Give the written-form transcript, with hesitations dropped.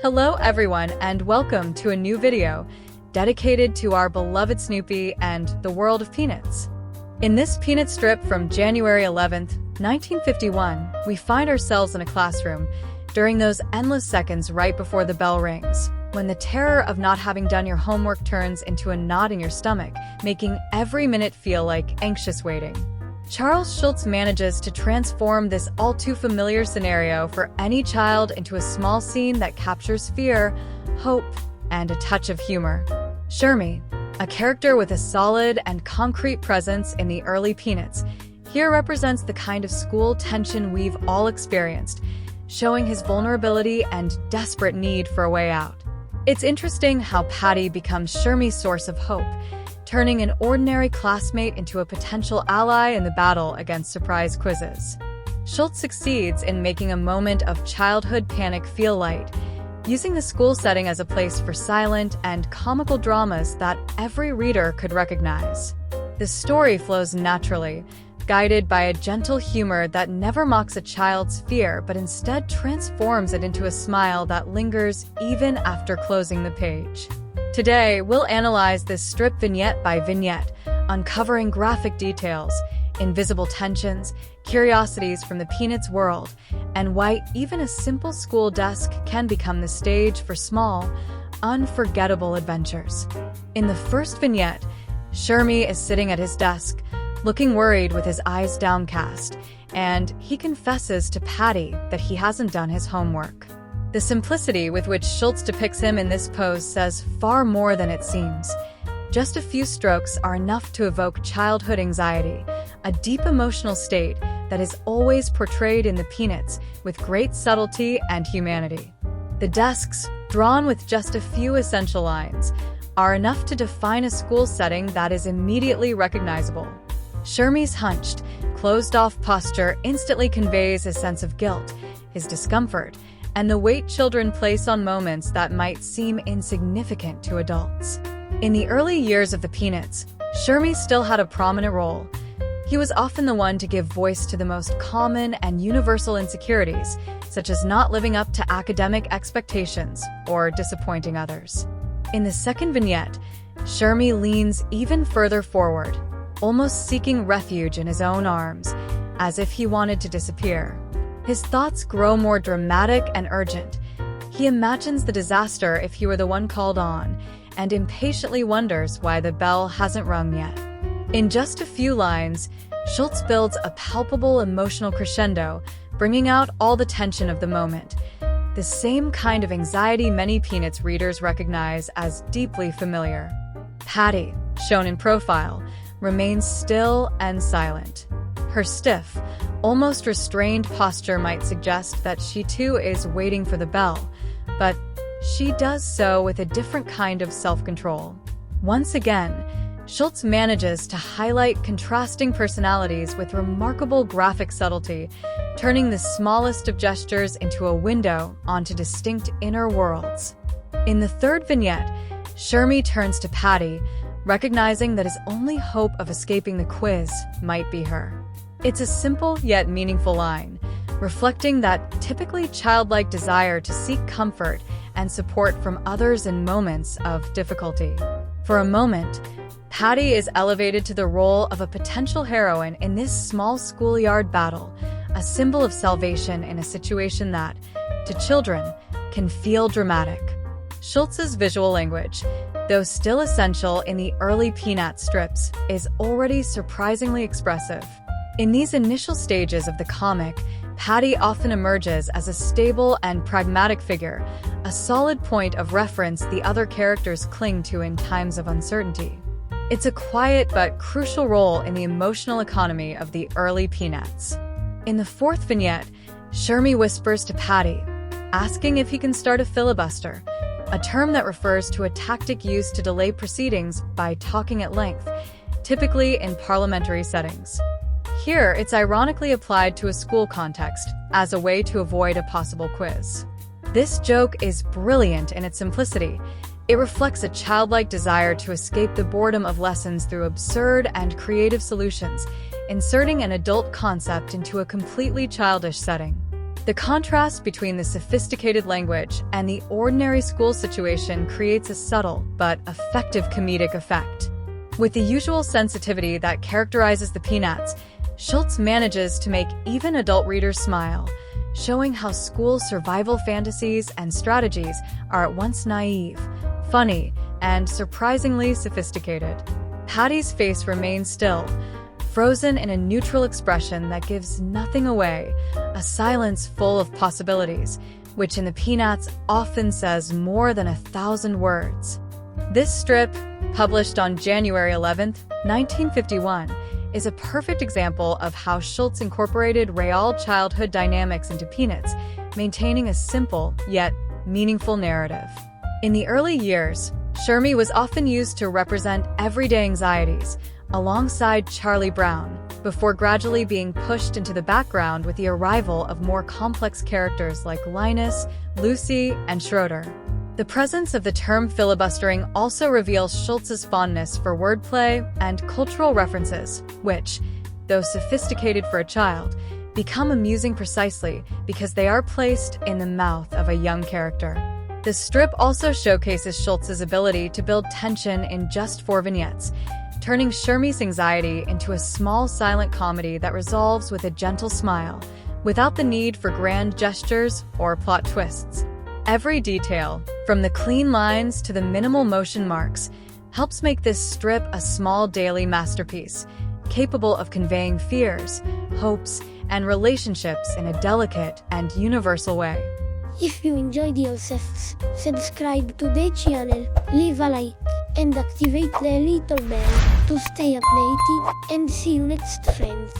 Hello everyone and welcome to a new video dedicated to our beloved Snoopy and the world of Peanuts. In this Peanut strip from January 11th, 1951, we find ourselves in a classroom during those endless seconds right before the bell rings, when the terror of not having done your homework turns into a knot in your stomach, making every minute feel like anxious waiting. Schulz manages to transform this all-too-familiar scenario for any child into a small scene that captures fear, hope, and a touch of humor. Shermy, a character with a solid and concrete presence in the early Peanuts, here represents the kind of school tension we've all experienced, showing his vulnerability and desperate need for a way out. It's interesting how Patty becomes Shermy's source of hope, turning an ordinary classmate into a potential ally in the battle against surprise quizzes. Schulz succeeds in making a moment of childhood panic feel light, using the school setting as a place for silent and comical dramas that every reader could recognize. The story flows naturally, guided by a gentle humor that never mocks a child's fear but instead transforms it into a smile that lingers even after closing the page. Today, we'll analyze this strip vignette by vignette, uncovering graphic details, invisible tensions, curiosities from the Peanuts world, and why even a simple school desk can become the stage for small, unforgettable adventures. In the first vignette, Shermy is sitting at his desk, looking worried with his eyes downcast, and he confesses to Patty that he hasn't done his homework. The simplicity with which Schulz depicts him in this pose says far more than it seems. Just a few strokes are enough to evoke childhood anxiety, a deep emotional state that is always portrayed in the Peanuts with great subtlety and humanity. The desks, drawn with just a few essential lines, are enough to define a school setting that is immediately recognizable. Shermy's hunched, closed-off posture instantly conveys a sense of guilt, his discomfort, and the weight children place on moments that might seem insignificant to adults. In the early years of the Peanuts, Shermy still had a prominent role. He was often the one to give voice to the most common and universal insecurities, such as not living up to academic expectations or disappointing others. In the second vignette, Shermy leans even further forward, almost seeking refuge in his own arms, as if he wanted to disappear. His thoughts grow more dramatic and urgent. He imagines the disaster if he were the one called on, and impatiently wonders why the bell hasn't rung yet. In just a few lines, Schulz builds a palpable emotional crescendo, bringing out all the tension of the moment. The same kind of anxiety many Peanuts readers recognize as deeply familiar. Patty, shown in profile, remains still and silent. Her stiff, almost restrained posture might suggest that she too is waiting for the bell, but she does so with a different kind of self-control. Once again, Schulz manages to highlight contrasting personalities with remarkable graphic subtlety, turning the smallest of gestures into a window onto distinct inner worlds. In the third vignette, Shermy turns to Patty, recognizing that his only hope of escaping the quiz might be her. It's a simple yet meaningful line, reflecting that typically childlike desire to seek comfort and support from others in moments of difficulty. For a moment, Patty is elevated to the role of a potential heroine in this small schoolyard battle, a symbol of salvation in a situation that, to children, can feel dramatic. Schulz's visual language, though still essential in the early Peanut strips, is already surprisingly expressive. In these initial stages of the comic, Patty often emerges as a stable and pragmatic figure, a solid point of reference the other characters cling to in times of uncertainty. It's a quiet but crucial role in the emotional economy of the early Peanuts. In the fourth vignette, Shermy whispers to Patty, asking if he can start a filibuster, a term that refers to a tactic used to delay proceedings by talking at length, typically in parliamentary settings. Here, it's ironically applied to a school context, as a way to avoid a possible quiz. This joke is brilliant in its simplicity. It reflects a childlike desire to escape the boredom of lessons through absurd and creative solutions, inserting an adult concept into a completely childish setting. The contrast between the sophisticated language and the ordinary school situation creates a subtle but effective comedic effect. With the usual sensitivity that characterizes the Peanuts, Schulz manages to make even adult readers smile, showing how school survival fantasies and strategies are at once naive, funny, and surprisingly sophisticated. Patty's face remains still, frozen in a neutral expression that gives nothing away, a silence full of possibilities, which in the Peanuts often says more than 1,000 words. This strip, published on January 11, 1951, is a perfect example of how Schulz incorporated real childhood dynamics into Peanuts, maintaining a simple yet meaningful narrative. In the early years, Shermy was often used to represent everyday anxieties, alongside Charlie Brown, before gradually being pushed into the background with the arrival of more complex characters like Linus, Lucy, and Schroeder. The presence of the term filibustering also reveals Schulz's fondness for wordplay and cultural references, which, though sophisticated for a child, become amusing precisely because they are placed in the mouth of a young character. The strip also showcases Schulz's ability to build tension in just 4 vignettes, turning Shermy's anxiety into a small silent comedy that resolves with a gentle smile, without the need for grand gestures or plot twists. Every detail, from the clean lines to the minimal motion marks, helps make this strip a small daily masterpiece, capable of conveying fears, hopes, and relationships in a delicate and universal way. If you enjoyed yourselves, subscribe to the channel, leave a like, and activate the little bell to stay updated, and see you next, friends.